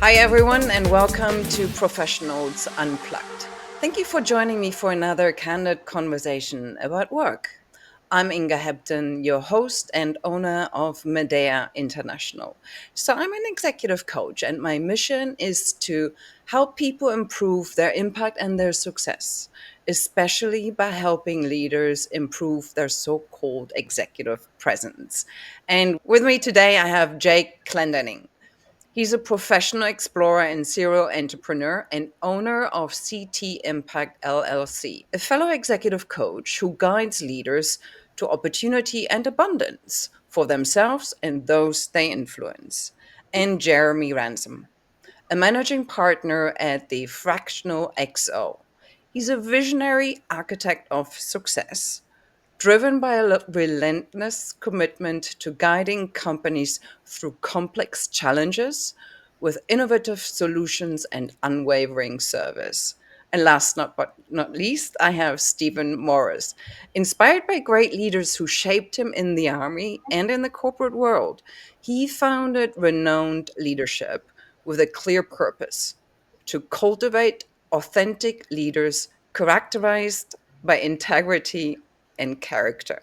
Hi, everyone, and welcome to Professionals Unplugged. Thank you for joining me for another candid conversation about work. I'm Inga Hebden, your host and owner of Medea International. So, I'm an executive coach, and my mission is to help people improve their impact and their success, especially by helping leaders improve their so called executive presence. And with me today, I have Jake Clendenning. He's a professional explorer and serial entrepreneur and owner of CT Impact LLC, a fellow executive coach who guides leaders to opportunity and abundance for themselves and those they influence. And Jeremy Ransom, a managing partner at the Fractional XO. He's a visionary architect of success driven by a relentless commitment to guiding companies through complex challenges with innovative solutions and unwavering service. And last but not least, I have Stephen Morris. Inspired by great leaders who shaped him in the army and in the corporate world, he founded Renowned Leadership with a clear purpose to cultivate authentic leaders characterized by integrity and character.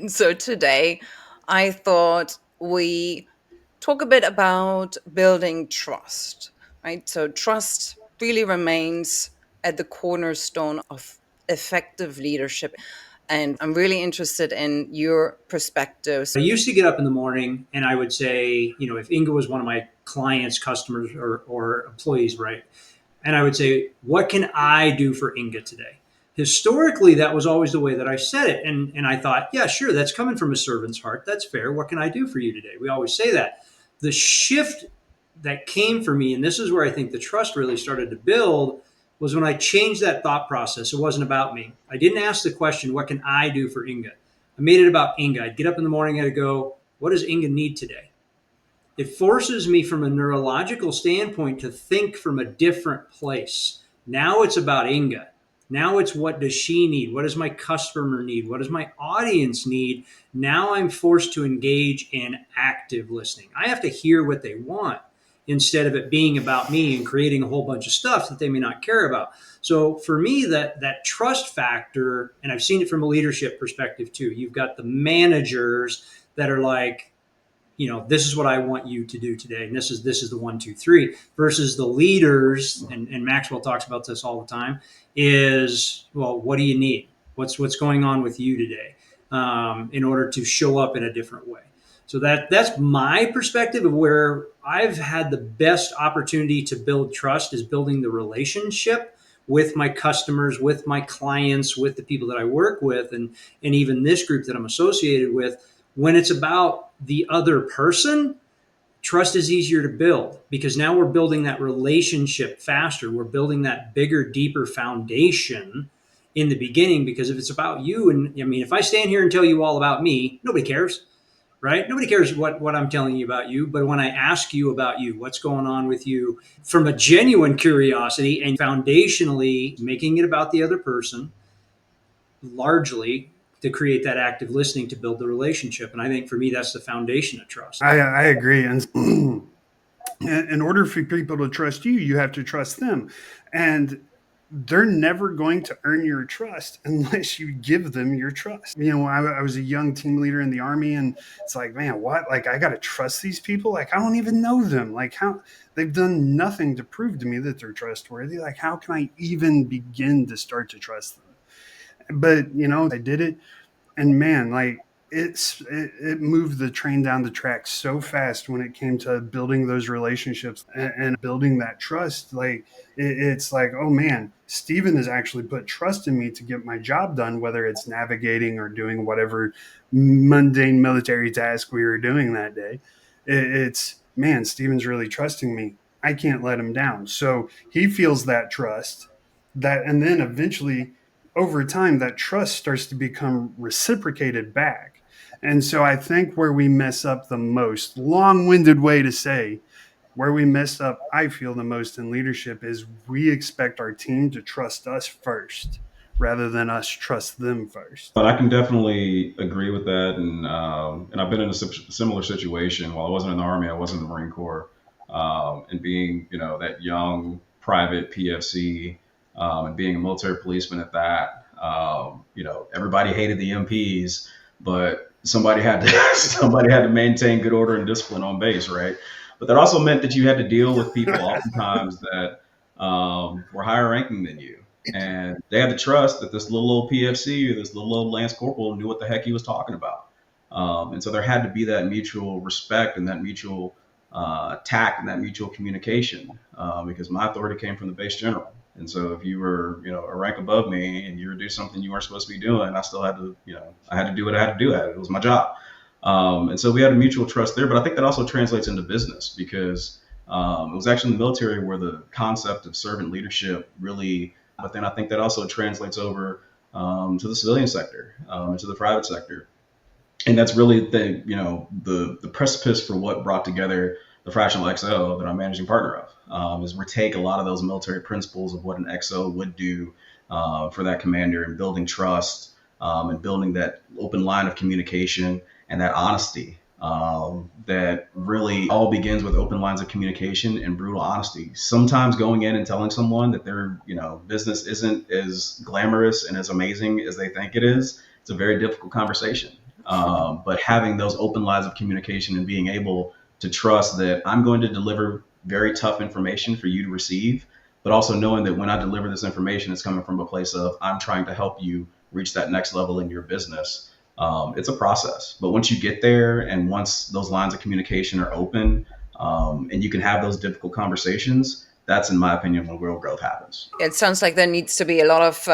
So today, I thought we talk a bit about building trust, right? So trust really remains at the cornerstone of effective leadership. And I'm really interested in your perspectives. I used to get up in the morning and I would say, if Inga was one of my clients, customers, or employees, right? And I would say, what can I do for Inga today? Historically, that was always the way that I said it. And I thought, yeah, sure, that's coming from a servant's heart. That's fair. What can I do for you today? We always say that. The shift that came for me, and this is where I think the trust really started to build, was when I changed that thought process. It wasn't about me. I didn't ask the question, what can I do for Inga? I made it about Inga. I'd get up in the morning and I'd go, what does Inga need today? It forces me from a neurological standpoint to think from a different place. Now it's about Inga. Now it's what does she need? What does my customer need? What does my audience need? Now I'm forced to engage in active listening. I have to hear what they want instead of it being about me and creating a whole bunch of stuff that they may not care about. So for me, that trust factor, and I've seen it from a leadership perspective too. You've got the managers that are like, this is what I want you to do today, and this is the 1, 2, 3. Versus the leaders, and Maxwell talks about this all the time. Is, well, what do you need? What's going on with you today, in order to show up in a different way. So that's my perspective of where I've had the best opportunity to build trust is building the relationship with my customers, with my clients, with the people that I work with, and even this group that I'm associated with. When it's about the other person, trust is easier to build because now we're building that relationship faster. We're building that bigger, deeper foundation in the beginning, because if it's about you, and I mean, if I stand here and tell you all about me, nobody cares, right? Nobody cares what I'm telling you about you. But when I ask you about you, what's going on with you from a genuine curiosity and foundationally making it about the other person, largely to create that active listening to build the relationship. And I think for me, that's the foundation of trust. I agree. And in order for people to trust you, you have to trust them. And they're never going to earn your trust unless you give them your trust. I was a young team leader in the army, and it's like, man, what? Like, I got to trust these people? Like, I don't even know them. Like, how they've done nothing to prove to me that they're trustworthy. Like, how can I even begin to start to trust them? But, I did it. And man, like, it moved the train down the track so fast when it came to building those relationships and building that trust. Like, it's like, oh man, Steven has actually put trust in me to get my job done, whether it's navigating or doing whatever mundane military task we were doing that day. It's, man, Steven's really trusting me. I can't let him down. So he feels that trust, that, and then eventually over time, that trust starts to become reciprocated back. And so I think where we mess up the most, long winded way to say, where we mess up, I feel the most in leadership, is we expect our team to trust us first rather than us trust them first. But I can definitely agree with that, and I've been in a similar situation. While I wasn't in the Army, I was in the Marine Corps. And being, that young private PFC, and being a military policeman at that, everybody hated the MPs, but somebody had to somebody had to maintain good order and discipline on base, right? But that also meant that you had to deal with people oftentimes that were higher ranking than you. And they had to trust that this little old PFC or this little old Lance Corporal knew what the heck he was talking about. And so there had to be that mutual respect and that mutual tact and that mutual communication, because my authority came from the base general. And so if you were, a rank above me and you were doing something you weren't supposed to be doing, I still had to, I had to do what I had to do at it. It was my job. And so we had a mutual trust there. But I think that also translates into business because it was actually in the military where the concept of servant leadership really, but then I think that also translates over to the civilian sector, and to the private sector. And that's really the precipice for what brought together the fractional XO that I'm managing partner of, is we take a lot of those military principles of what an XO would do for that commander and building trust, and building that open line of communication and that honesty, that really all begins with open lines of communication and brutal honesty. Sometimes going in and telling someone that their business isn't as glamorous and as amazing as they think it is, it's a very difficult conversation. But having those open lines of communication and being able to trust that I'm going to deliver very tough information for you to receive, but also knowing that when I deliver this information, it's coming from a place of I'm trying to help you reach that next level in your business. It's a process, but once you get there and once those lines of communication are open, and you can have those difficult conversations, that's, in my opinion, when real growth happens. It sounds like there needs to be a lot of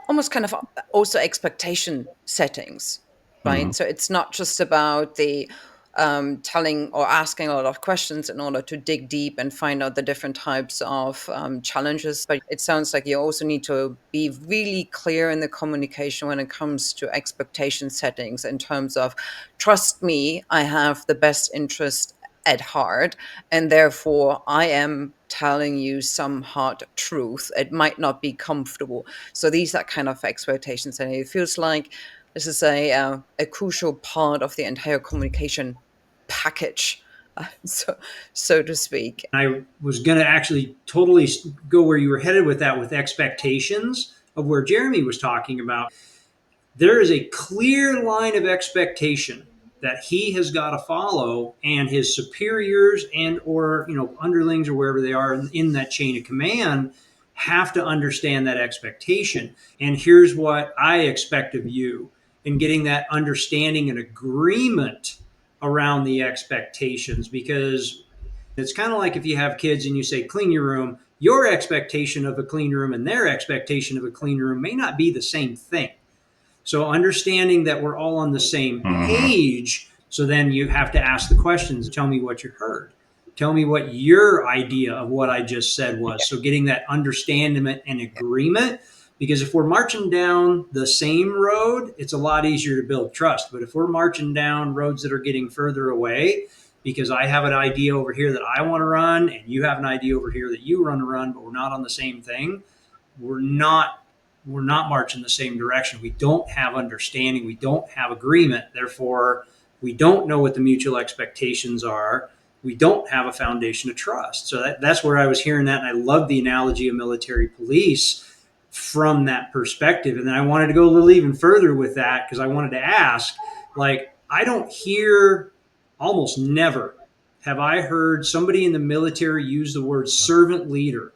almost kind of also expectation settings, Mhm. right? So it's not just about the telling or asking a lot of questions in order to dig deep and find out the different types of challenges. But it sounds like you also need to be really clear in the communication when it comes to expectation settings in terms of trust me, I have the best interest at heart, and therefore I am telling you some hard truth. It might not be comfortable. So these are kind of expectations, and it feels like this is a crucial part of the entire communication package, so to speak. I was going to actually totally go where you were headed with that, with expectations of where Jeremy was talking about. There is a clear line of expectation that he has got to follow, and his superiors and or underlings or wherever they are in that chain of command have to understand that expectation. And here's what I expect of you, and getting that understanding and agreement around the expectations. Because it's kind of like if you have kids and you say clean your room, your expectation of a clean room and their expectation of a clean room may not be the same thing. So understanding that we're all on the same Mhm. page, so then you have to ask the questions. Tell me what you heard. Tell me what your idea of what I just said was. So getting that understanding and agreement, because if we're marching down the same road, it's a lot easier to build trust. But if we're marching down roads that are getting further away, because I have an idea over here that I want to run, and you have an idea over here that you want to run, but we're not on the same thing, we're not we're not marching the same direction. We don't have understanding. We don't have agreement. Therefore, we don't know what the mutual expectations are. We don't have a foundation of trust. So that's where I was hearing that. And I love the analogy of military police from that perspective. And then I wanted to go a little even further with that, because I wanted to ask, like, I don't hear, almost never have I heard somebody in the military use the word servant leader.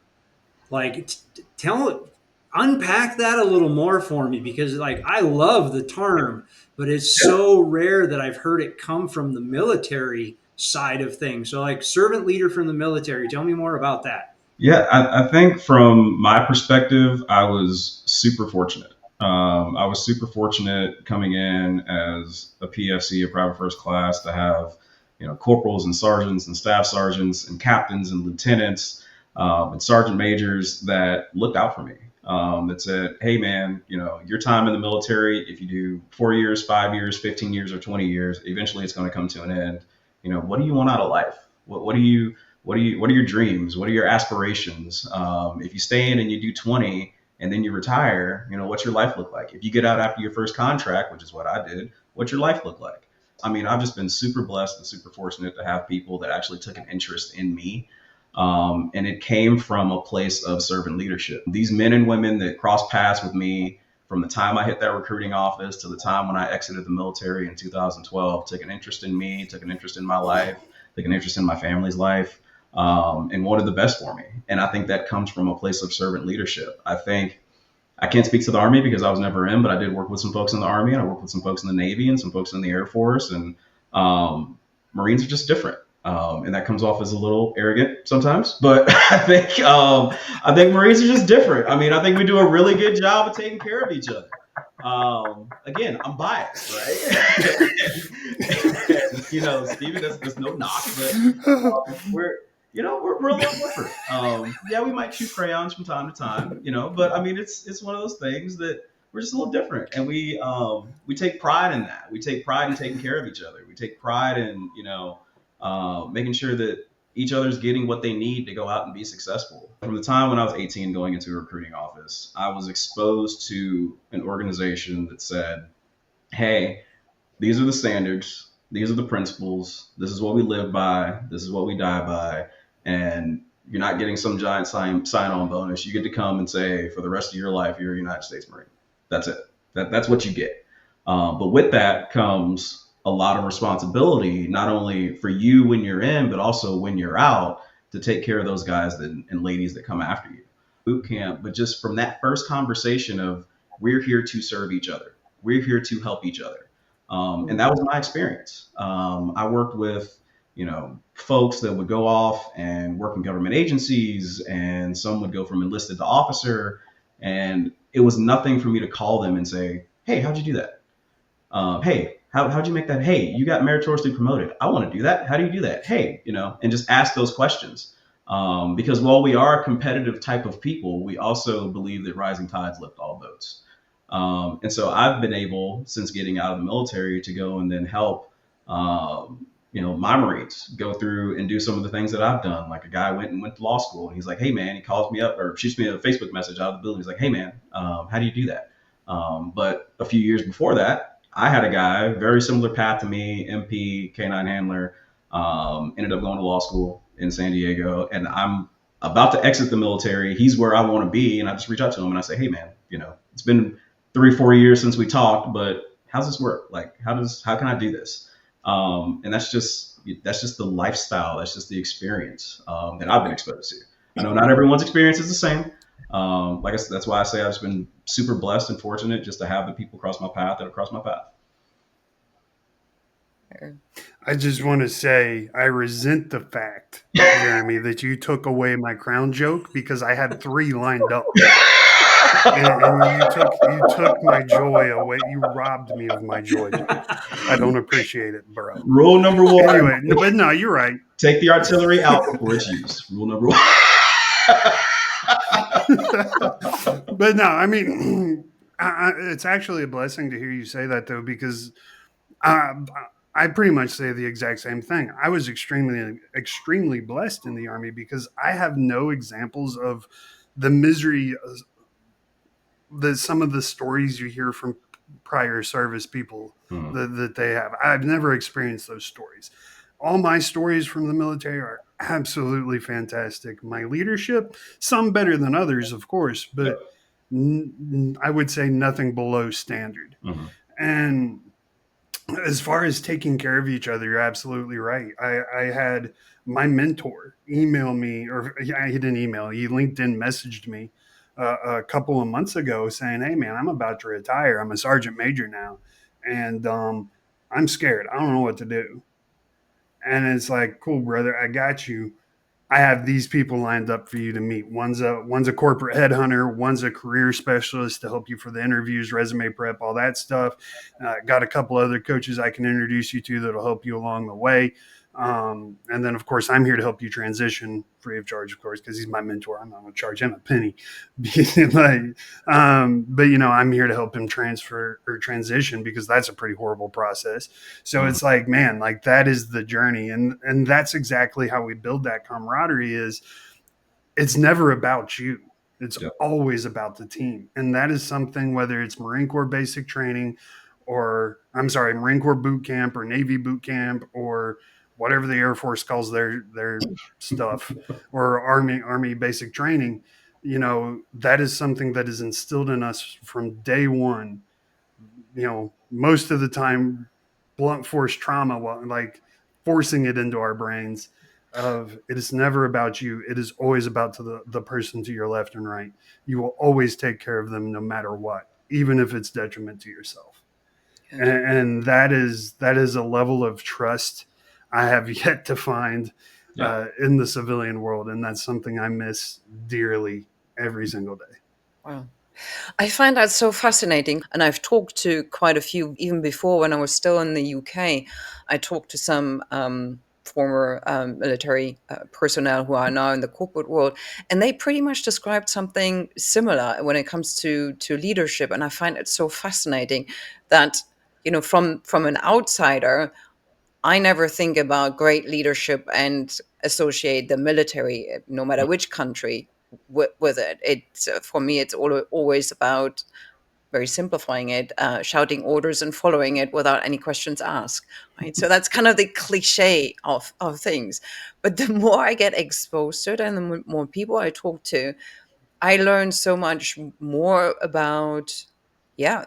Like, tell, unpack that a little more for me, because like I love the term, but it's so rare that I've heard it come from the military side of things. So like servant leader from the military, tell me more about that. Yeah, I think from my perspective, I was super fortunate. I was super fortunate coming in as a PFC, a private first class, to have corporals and sergeants and staff sergeants and captains and lieutenants, and sergeant majors that looked out for me. That said, "Hey, man, your time in the military. If you do 4 years, 5 years, 15 years, or 20 years, eventually it's going to come to an end. What do you want out of life? What do you what are your dreams? What are your aspirations? If you stay in and you do 20 and then you retire, what's your life look like? If you get out after your first contract, which is what I did, what's your life look like?" I mean, I've just been super blessed and super fortunate to have people that actually took an interest in me. And it came from a place of servant leadership. These men and women that crossed paths with me from the time I hit that recruiting office to the time when I exited the military in 2012 took an interest in me, took an interest in my life, took an interest in my family's life, and wanted the best for me. And I think that comes from a place of servant leadership. I think I can't speak to the Army because I was never in, but I did work with some folks in the Army, and I worked with some folks in the Navy and some folks in the Air Force, and Marines are just different. And that comes off as a little arrogant sometimes, but I think Marines are just different. I mean, I think we do a really good job of taking care of each other. Again, I'm biased, right? And, Stephen, that's no knock, but we're a little different. Yeah, we might shoot crayons from time to time, but I mean, it's one of those things that we're just a little different, and we take pride in that. We take pride in taking care of each other. We take pride in making sure that each other's getting what they need to go out and be successful. From the time when I was 18 going into a recruiting office, I was exposed to an organization that said, hey, these are the standards, these are the principles, this is what we live by, this is what we die by, and you're not getting some giant sign-on bonus. You get to come and say, for the rest of your life, you're a United States Marine. That's it. That's what you get. But with that comes a lot of responsibility, not only for you when you're in, but also when you're out, to take care of those guys and ladies that come after you. Boot camp, but just from that first conversation of, we're here to serve each other. We're here to help each other. And that was my experience. I worked with, folks that would go off and work in government agencies, and some would go from enlisted to officer. And it was nothing for me to call them and say, hey, how'd you do that? Hey, how'd you make that? Hey, you got meritoriously promoted. I want to do that. How do you do that? Hey, and just ask those questions. Because while we are a competitive type of people, we also believe that rising tides lift all boats. And so I've been able, since getting out of the military, to go and then help, my Marines go through and do some of the things that I've done. Like, a guy went to law school, and he's like, hey man, he calls me up or shoots me a Facebook message out of the building. He's like, hey man, how do you do that? But a few years before that, I had a guy, very similar path to me, MP, K9 handler, ended up going to law school in San Diego, and I'm about to exit the military. He's where I want to be. And I just reach out to him and I say, hey man, it's been 3-4 years since we talked, but how's this work? Like, how can I do this? And that's just the lifestyle. That's just the experience that I've been exposed to. I know not everyone's experience is the same. Like I said, that's why I say I've just been super blessed and fortunate just to have the people cross my path that have crossed my path. I just want to say I resent the fact, Jeremy, that you took away my crown joke, because I had 3 lined up. And you took my joy away. You robbed me of my joy. I don't appreciate it, bro. Rule number 1. Anyway, but no, you're right. Take the artillery out before it's used. Rule number 1. But no, I mean, it's actually a blessing to hear you say that, though, because I pretty much say the exact same thing. I was extremely blessed in the Army, because I have no examples of the misery, some of the stories you hear from prior service people that they have. I've never experienced those stories. All my stories from the military are absolutely fantastic. My leadership, some better than others, of course, but I would say nothing below standard. Mm-hmm. And as far as taking care of each other, you're absolutely right. I had my mentor email me, or he didn't email, he LinkedIn messaged me a couple of months ago saying, hey man, I'm about to retire. I'm a sergeant major now. And I'm scared. I don't know what to do. And it's like, cool, brother, I got you. I have these people lined up for you to meet. One's a corporate headhunter. One's a career specialist to help you for the interviews, resume prep, all that stuff. Got a couple other coaches I can introduce you to that'll help you along the way. And then, of course, I'm here to help you transition free of charge, of course, because he's my mentor. I'm not going to charge him a penny. But, I'm here to help him transfer or transition, because that's a pretty horrible process. So it's like, man, like, that is the journey. And that's exactly how we build that camaraderie. Is it's never about you. It's always about the team. And that is something, whether it's Marine Corps basic training or I'm sorry, Marine Corps boot camp or Navy boot camp or whatever the Air Force calls their stuff, or Army basic training. That is something that is instilled in us from day one. Most of the time, blunt force trauma, like forcing it into our brains. Of it is never about you. It is always about the person to your left and right. You will always take care of them no matter what, even if it's detriment to yourself. Yeah. And that is a level of trust I have yet to find Yeah. in the civilian world, and that's something I miss dearly every single day. Wow. I find that so fascinating. And I've talked to quite a few, even before when I was still in the UK. I talked to some former military personnel who are now in the corporate world. And they pretty much described something similar when it comes to leadership. And I find it so fascinating that, from an outsider, I never think about great leadership and associate the military, no matter which country, with it. It's for me, it's always about, very simplifying it, shouting orders and following it without any questions asked. Right. So that's kind of the cliche of things. But the more I get exposed to it, and the more people I talk to, I learn so much more about, yeah,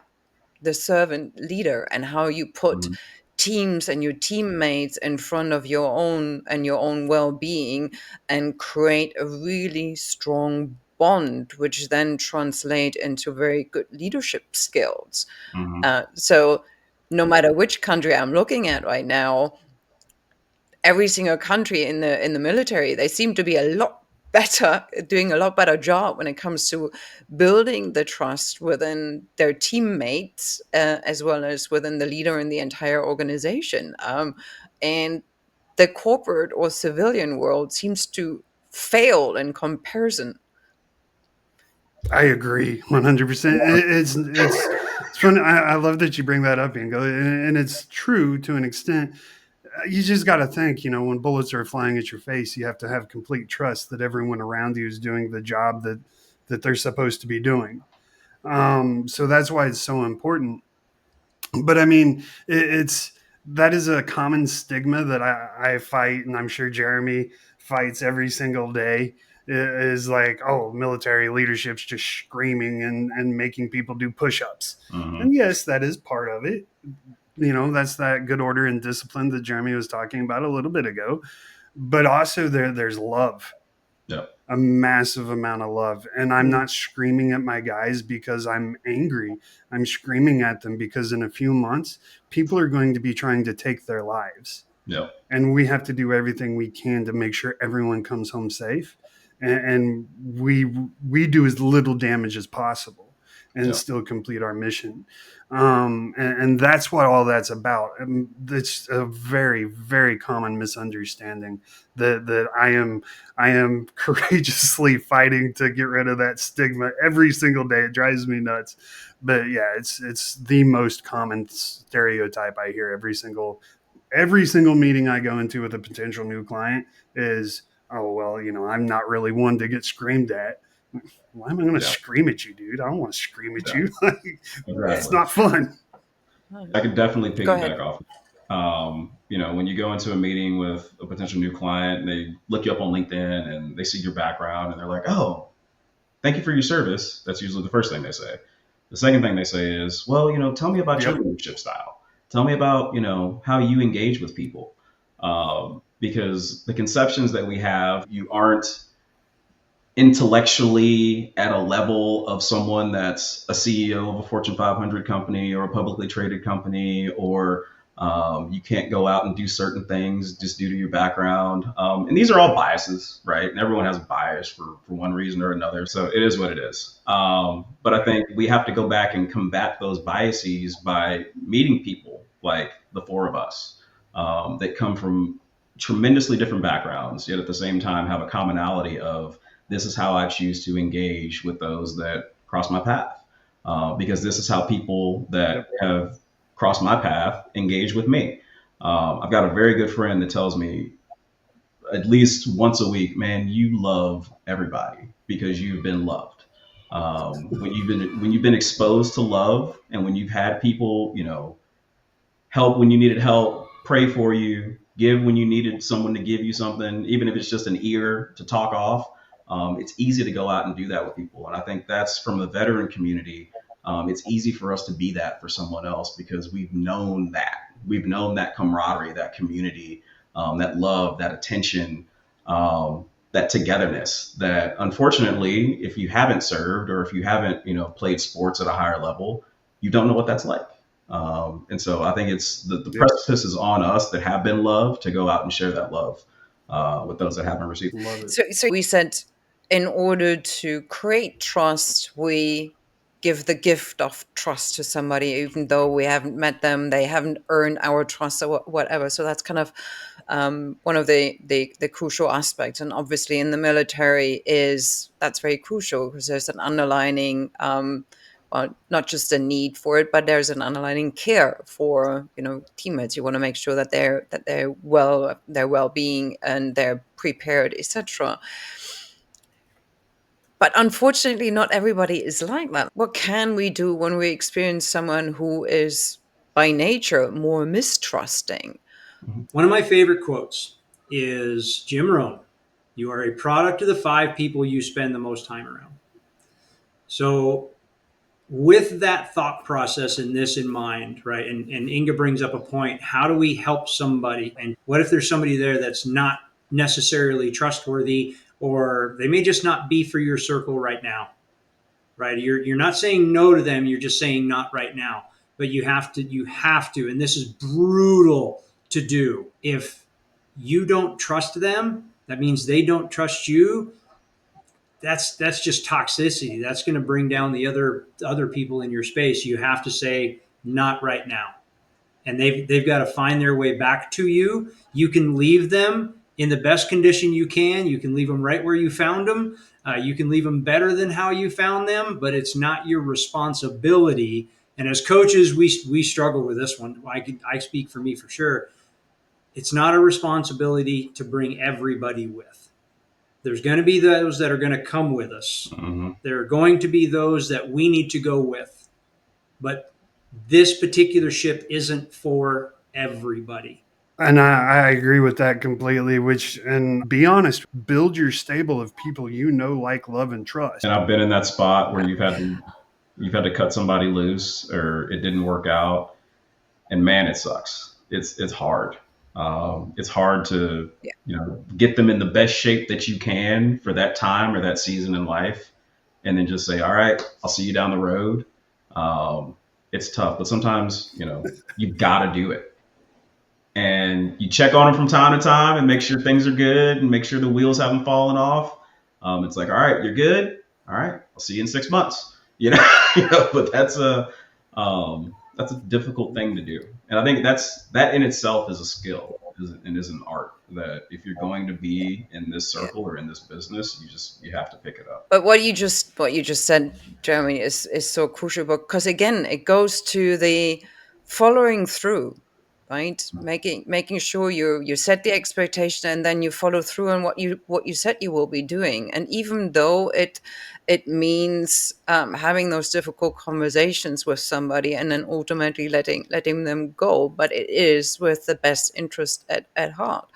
the servant leader and how you put Mhm. teams and your teammates in front of your own and your own well-being, and create a really strong bond, which then translate into very good leadership skills. Mhm. So no matter which country I'm looking at right now, every single country in the military, they seem to be a lot better, doing a lot better job when it comes to building the trust within their teammates, as well as within the leader and the entire organization. And the corporate or civilian world seems to fail in comparison. I agree 100%. It's fun. I love that you bring that up, Ingo, and it's true to an extent. You just got to think, when bullets are flying at your face, you have to have complete trust that everyone around you is doing the job that they're supposed to be doing. So that's why it's so important. But I mean, it's that is a common stigma that I fight, and I'm sure Jeremy fights every single day. Is like, oh, military leadership's just screaming and making people do push-ups. Mhm. And yes, that is part of it. That's that good order and discipline that Jeremy was talking about a little bit ago. But also there's love, Yeah. a massive amount of love. And I'm not screaming at my guys because I'm angry. I'm screaming at them because in a few months, people are going to be trying to take their lives. Yeah. And we have to do everything we can to make sure everyone comes home safe. And we do as little damage as possible and Yeah. still complete our mission. And that's what all that's about. And it's a very, very common misunderstanding that I am courageously fighting to get rid of that stigma every single day. It drives me nuts. But yeah, it's the most common stereotype I hear every single meeting I go into with a potential new client is, oh, well, I'm not really one to get screamed at. Why am I going to Yeah. scream at you, dude? I don't want to scream at Yeah. you. It's Exactly. not fun. I could definitely Go ahead. piggyback off. When you go into a meeting with a potential new client and they look you up on LinkedIn and they see your background and they're like, oh, thank you for your service. That's usually the first thing they say. The second thing they say is, well, tell me about your Yep. leadership style. Tell me about, how you engage with people. Because the conceptions that we have, you aren't intellectually at a level of someone that's a CEO of a Fortune 500 company or a publicly traded company, or you can't go out and do certain things just due to your background. And these are all biases, right? And everyone has a bias for one reason or another. So it is what it is. But I think we have to go back and combat those biases by meeting people like the four of us that come from tremendously different backgrounds, yet at the same time have a commonality of this is how I choose to engage with those that cross my path. Because this is how people that Yep. have crossed my path engage with me. I've got a very good friend that tells me at least once a week, man, you love everybody because you've been loved. When you've been exposed to love, and when you've had people, help when you needed help, pray for you, give when you needed someone to give you something, even if it's just an ear to talk off. It's easy to go out and do that with people, and I think that's from the veteran community. It's easy for us to be that for someone else because we've known that camaraderie, that community, that love, that attention, that togetherness. That unfortunately, if you haven't served or if you haven't, played sports at a higher level, you don't know what that's like. And so I think it's the Yeah, precipice is on us that have been loved to go out and share that love with those that haven't received. love it. So we said in order to create trust, we give the gift of trust to somebody, even though we haven't met them, they haven't earned our trust or whatever. So that's kind of one of the crucial aspects. And obviously, in the military, is that's very crucial because there's an underlining. Well, not just a need for it, but there's an underlying care for teammates. You want to make sure that they're well, their well-being, and they're prepared, etc. But unfortunately, not everybody is like that. What can we do when we experience someone who is by nature more mistrusting? One of my favorite quotes is Jim Rohn. You are a product of the five people you spend the most time around. So with that thought process and this in mind, right? And Inga brings up a point. How do we help somebody? And what if there's somebody there that's not necessarily trustworthy, or they may just not be for your circle right now, right? You're not saying no to them. You're just saying not right now. But you have to, and this is brutal to do. If you don't trust them, that means they don't trust you. That's just toxicity. That's going to bring down the other people in your space. You have to say not right now, and they've got to find their way back to you. You can leave them in the best condition you can. You can leave them right where you found them. You can leave them better than how you found them, but it's not your responsibility. And as coaches, we struggle with this one. I speak for me for sure. It's not a responsibility to bring everybody with. There's going to be those that are going to come with us. Mm-hmm. There are going to be those that we need to go with. But this particular ship isn't for everybody. And I agree with that completely. And be honest, build your stable of people you know, like, love, and trust. And I've been in that spot where you've had to cut somebody loose or it didn't work out, and man, it sucks. It's hard. It's hard to get them in the best shape that you can for that time or that season in life, and then just say, all right, I'll see you down the road. It's tough, but sometimes you've got to do it, and you check on them from time to time and make sure things are good and make sure the wheels haven't fallen off. It's like, all right, you're good. All right, I'll see you in 6 months. But that's a difficult thing to do, and I think that in itself is a skill and is an art. That if you're going to be in this circle or in this business, you have to pick it up. But what you just said, Jeremy, is so crucial because again, it goes to the following through, right? Making sure you set the expectation and then you follow through on what you said you will be doing. And even though it means having those difficult conversations with somebody and then ultimately letting them go, but it is with the best interest at heart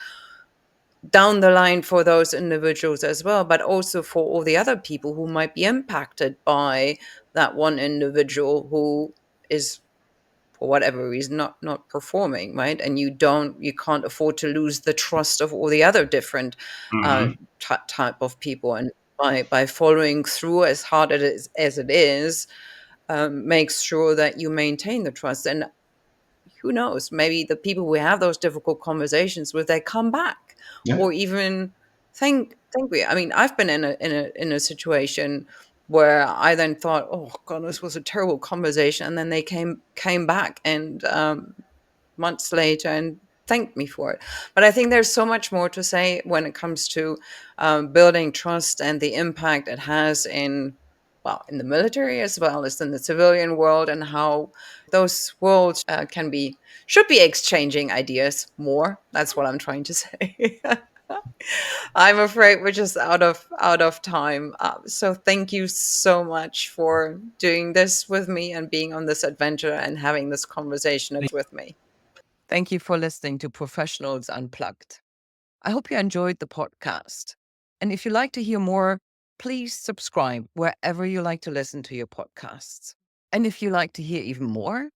down the line for those individuals as well, but also for all the other people who might be impacted by that one individual who is, for whatever reason, not performing, right? And you can't afford to lose the trust of all the other different uh, Mm-hmm. type of people. And by following through as hard as it is, makes sure that you maintain the trust. And who knows, maybe the people we have those difficult conversations with, they come back Yeah. or even think we, I mean, I've been in a situation where I then thought, oh god, this was a terrible conversation, and then they came back and months later and thanked me for it. But I think there's so much more to say when it comes to building trust and the impact it has in the military as well as in the civilian world, and how those worlds should be exchanging ideas more. That's what I'm trying to say. I'm afraid we're just out of time. So thank you so much for doing this with me and being on this adventure and having this conversation with me. Thank you for listening to Professionals Unplugged. I hope you enjoyed the podcast. And if you'd like to hear more, please subscribe wherever you like to listen to your podcasts. And if you like to hear even more,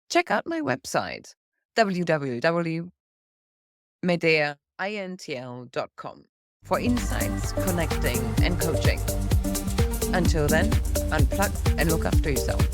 check out my website, www.medeaintl.com, for insights, connecting, and coaching. Until then, unplug and look after yourself.